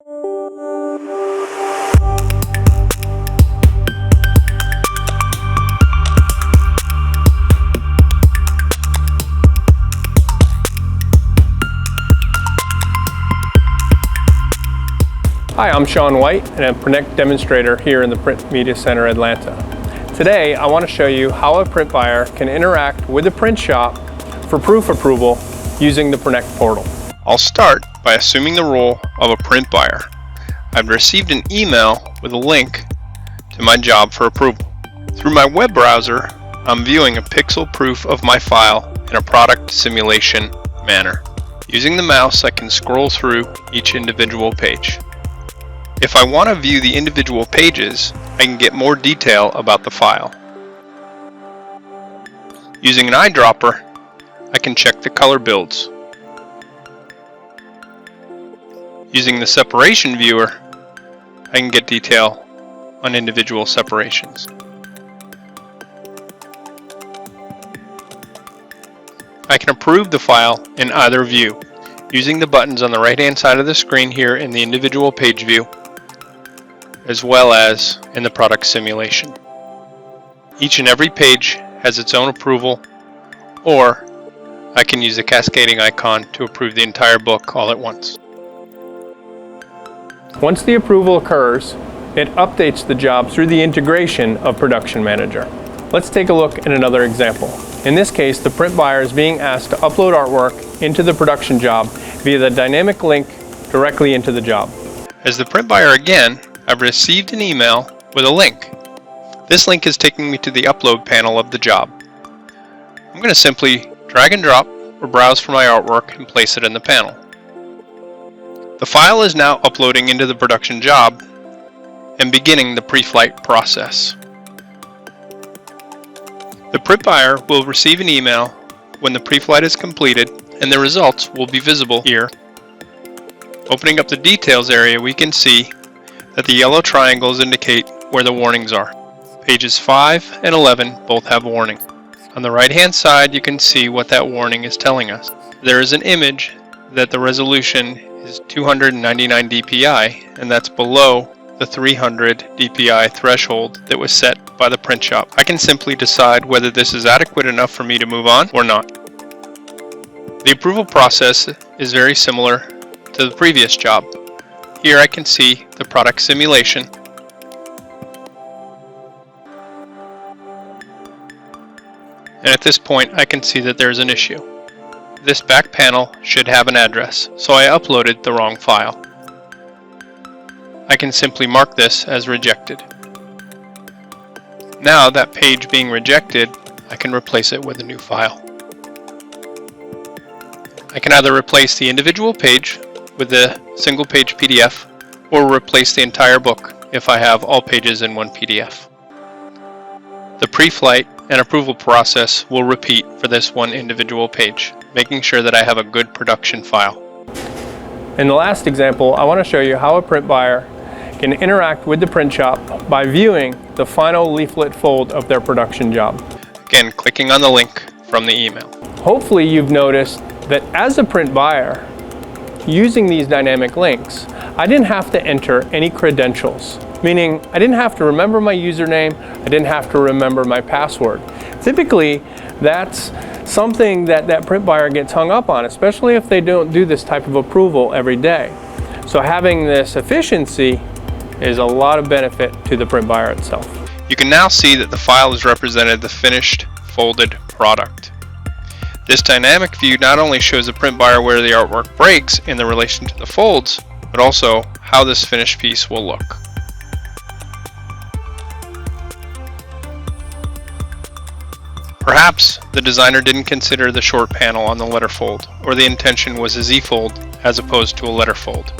Hi, I'm Sean White, and I'm a Prinect demonstrator here in the Print Media Center, Atlanta. Today, I want to show you how a print buyer can interact with the print shop for proof approval using the Prinect Portal. I'll start by assuming the role of a print buyer. I've received an email with a link to my job for approval. Through my web browser, I'm viewing a pixel proof of my file in a product simulation manner. Using the mouse, I can scroll through each individual page. If I want to view the individual pages, I can get more detail about the file. Using an eyedropper, I can check the color builds. Using the separation viewer, I can get detail on individual separations. I can approve the file in either view, using the buttons on the right-hand side of the screen here in the individual page view, as well as in the product simulation. Each and every page has its own approval, or I can use the cascading icon to approve the entire book all at once. Once the approval occurs, it updates the job through the integration of Production Manager. Let's take a look at another example. In this case, the print buyer is being asked to upload artwork into the production job via the dynamic link directly into the job. As the print buyer again, I've received an email with a link. This link is taking me to the upload panel of the job. I'm going to simply drag and drop or browse for my artwork and place it in the panel. The file is now uploading into the production job and beginning the pre-flight process. The print buyer will receive an email when the pre-flight is completed, and the results will be visible here. Opening up the details area, we can see that the yellow triangles indicate where the warnings are. Pages 5 and 11 both have a warning. On the right-hand side, you can see what that warning is telling us. There is an image that the resolution is 299 dpi, and that's below the 300 dpi threshold that was set by the print shop. I can simply decide whether this is adequate enough for me to move on or not. The approval process is very similar to the previous job. Here I can see the product simulation, and at this point I can see that there's an issue. This back panel should have an address, so I uploaded the wrong file. I can simply mark this as rejected. Now that page being rejected, I can replace it with a new file. I can either replace the individual page with a single page PDF, or replace the entire book if I have all pages in one PDF. The pre-flight and approval process will repeat for this one individual page, making sure that I have a good production file. In the last example, I want to show you how a print buyer can interact with the print shop by viewing the final leaflet fold of their production job. Again, clicking on the link from the email. Hopefully you've noticed that as a print buyer, using these dynamic links, I didn't have to enter any credentials, meaning I didn't have to remember my username, I didn't have to remember my password. Typically, that's something that print buyer gets hung up on, especially if they don't do this type of approval every day. So having this efficiency is a lot of benefit to the print buyer itself. You can now see that the file has represented the finished folded product. This dynamic view not only shows the print buyer where the artwork breaks in the relation to the folds, but also how this finished piece will look. Perhaps the designer didn't consider the short panel on the letter fold, or the intention was a Z-fold as opposed to a letter fold.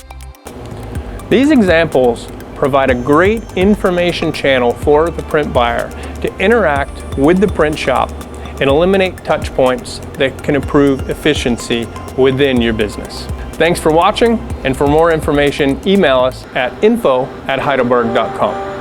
These examples provide a great information channel for the print buyer to interact with the print shop and eliminate touch points that can improve efficiency within your business. Thanks for watching, and for more information, email us at info@heidelberg.com.